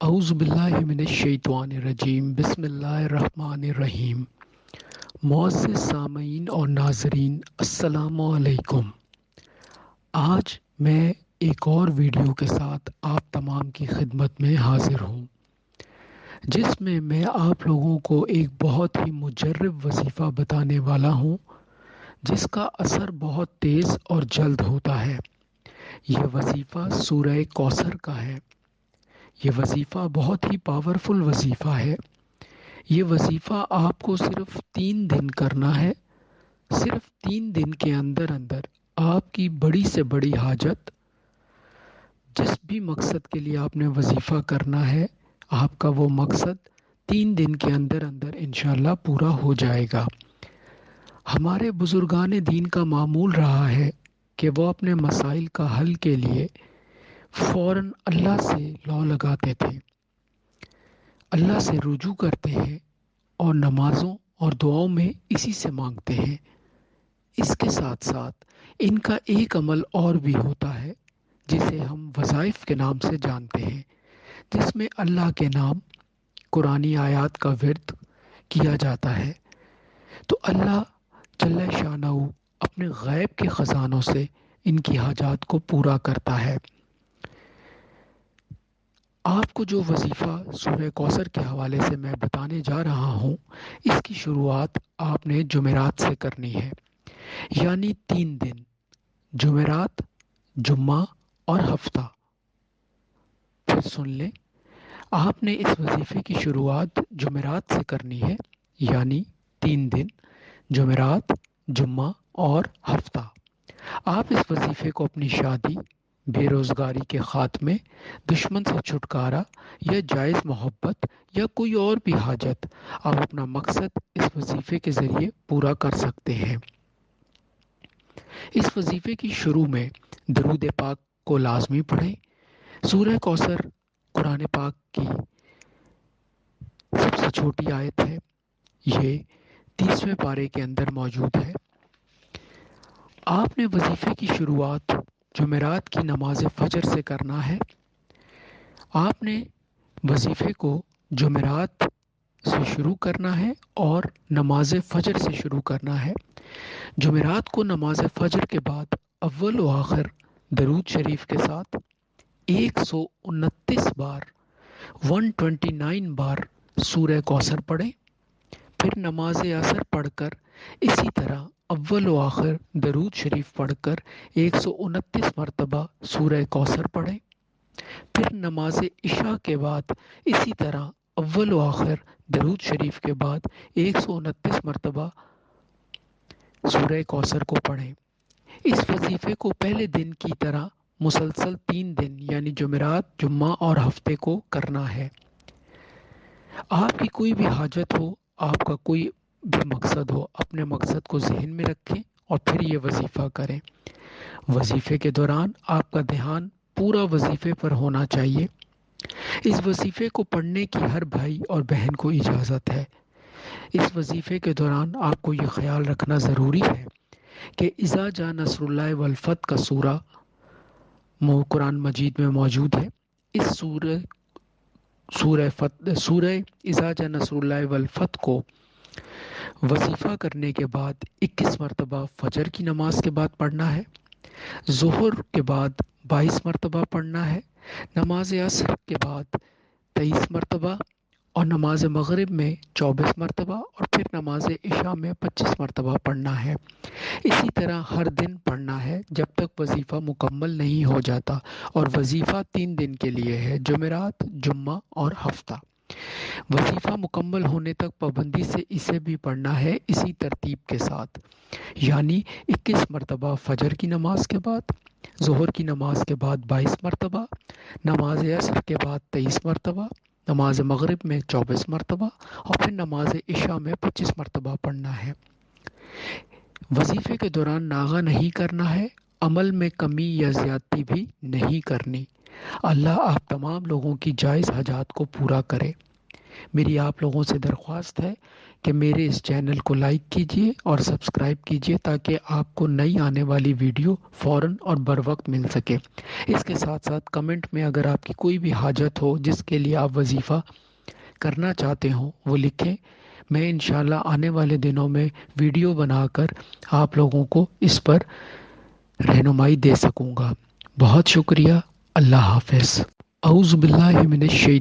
اعوذ باللہ من الشیطان الرجیم بسم اللہ الرحمن الرحیم۔ معزز سامعین اور ناظرین السلام علیکم۔ آج میں ایک اور ویڈیو کے ساتھ آپ تمام کی خدمت میں حاضر ہوں، جس میں آپ لوگوں کو ایک بہت ہی مجرب وظیفہ بتانے والا ہوں، جس کا اثر بہت تیز اور جلد ہوتا ہے۔ یہ وظیفہ سورہ کوثر کا ہے۔ یہ وظیفہ بہت ہی پاورفل وظیفہ ہے۔ یہ وظیفہ آپ کو صرف 3 دن کرنا ہے۔ صرف 3 دن کے اندر آپ کی بڑی سے بڑی حاجت، جس بھی مقصد کے لیے آپ نے وظیفہ کرنا ہے، آپ کا وہ مقصد 3 دن کے اندر انشاءاللہ پورا ہو جائے گا۔ ہمارے بزرگان دین کا معمول رہا ہے کہ وہ اپنے مسائل کا حل کے لیے فوراً اللہ سے لو لگاتے تھے، اللہ سے رجوع کرتے ہیں اور نمازوں اور دعاؤں میں اسی سے مانگتے ہیں۔ اس کے ساتھ ساتھ ان کا ایک عمل اور بھی ہوتا ہے، جسے ہم وظائف کے نام سے جانتے ہیں، جس میں اللہ کے نام، قرآنی آیات کا ورد کیا جاتا ہے۔ تو اللہ جل شانہ اپنے غیب کے خزانوں سے ان کی حاجات کو پورا کرتا ہے۔ آپ کو جو وظیفہ سورہ کوثر کے حوالے سے میں بتانے جا رہا ہوں، اس کی شروعات آپ نے جمعرات سے کرنی ہے، یعنی 3 دن: جمعرات، جمعہ اور ہفتہ۔ پھر سن لیں، آپ نے اس وظیفے کی شروعات جمعرات سے کرنی ہے، یعنی 3 دن: جمعرات، جمعہ اور ہفتہ۔ آپ اس وظیفے کو اپنی شادی، بے روزگاری کے خاتمے، دشمن سے چھٹکارا یا جائز محبت یا کوئی اور بھی حاجت، آپ اپنا مقصد اس وظیفے کے ذریعے پورا کر سکتے ہیں۔ اس وظیفے کی شروع میں درود پاک کو لازمی پڑھیں۔ سورہ کوثر قرآن پاک کی سب سے چھوٹی آیت ہے۔ یہ 30ویں پارے کے اندر موجود ہے۔ آپ نے وظیفے کی شروعات جمعرات کی نماز فجر سے کرنا ہے۔ آپ نے وظیفے کو جمعرات سے شروع کرنا ہے اور نماز فجر سے شروع کرنا ہے۔ جمعرات کو نماز فجر کے بعد اول و آخر درود شریف کے ساتھ 129 بار 129 بار سورہ کوثر پڑھیں۔ پھر نماز عصر پڑھ کر اسی طرح اول و آخر درود شریف پڑھ کر 129 مرتبہ سورہ کوثر پڑھیں۔ پھر نماز عشاء کے بعد اسی طرح اول و آخر درود شریف کے بعد 129 مرتبہ سورہ کوثر کو پڑھیں۔ اس وظیفے کو پہلے دن کی طرح مسلسل 3 دن یعنی جمعرات، جمعہ اور ہفتے کو کرنا ہے۔ آپ کی کوئی بھی حاجت ہو، آپ کا کوئی بھی مقصد ہو، اپنے مقصد کو ذہن میں رکھیں اور پھر یہ وظیفہ کریں۔ وظیفے کے دوران آپ کا دھیان پورا وظیفے پر ہونا چاہیے۔ اس وظیفے کو پڑھنے کی ہر بھائی اور بہن کو اجازت ہے۔ اس وظیفے کے دوران آپ کو یہ خیال رکھنا ضروری ہے کہ اذا جاء نصر اللہ والفتح کا سورہ قرآن مجید میں موجود ہے۔ اس سورہ اذا جاء نصر اللہ والفتح کو وظیفہ کرنے کے بعد 21 مرتبہ فجر کی نماز کے بعد پڑھنا ہے، ظہر کے بعد 22 مرتبہ پڑھنا ہے، نماز عصر کے بعد 23 مرتبہ اور نماز مغرب میں 24 مرتبہ اور پھر نماز عشاء میں 25 مرتبہ پڑھنا ہے۔ اسی طرح ہر دن پڑھنا ہے جب تک وظیفہ مکمل نہیں ہو جاتا، اور وظیفہ 3 دن کے لیے ہے: جمعرات، جمعہ اور ہفتہ۔ وظیفہ مکمل ہونے تک پابندی سے اسے بھی پڑھنا ہے اسی ترتیب کے ساتھ، یعنی 21 مرتبہ فجر کی نماز کے بعد، ظہر کی نماز کے بعد 22 مرتبہ، نماز عصر کے بعد 23 مرتبہ، نماز مغرب میں 24 مرتبہ اور پھر نماز عشاء میں 25 مرتبہ پڑھنا ہے۔ وظیفے کے دوران ناغہ نہیں کرنا ہے، عمل میں کمی یا زیادتی بھی نہیں کرنی۔ اللہ آپ تمام لوگوں کی جائز حاجات کو پورا کرے۔ میری آپ لوگوں سے درخواست ہے کہ میرے اس چینل کو لائک کیجئے اور سبسکرائب کیجئے تاکہ آپ کو نئی آنے والی ویڈیو فوراً اور بر وقت مل سکے۔ اس کے ساتھ ساتھ کمنٹ میں اگر آپ کی کوئی بھی حاجت ہو جس کے لیے آپ وظیفہ کرنا چاہتے ہوں وہ لکھیں، میں انشاءاللہ آنے والے دنوں میں ویڈیو بنا کر آپ لوگوں کو اس پر رہنمائی دے سکوں گا۔ بہت شکریہ۔ اللہ حافظ۔ اعوذ باللہ من الشیطان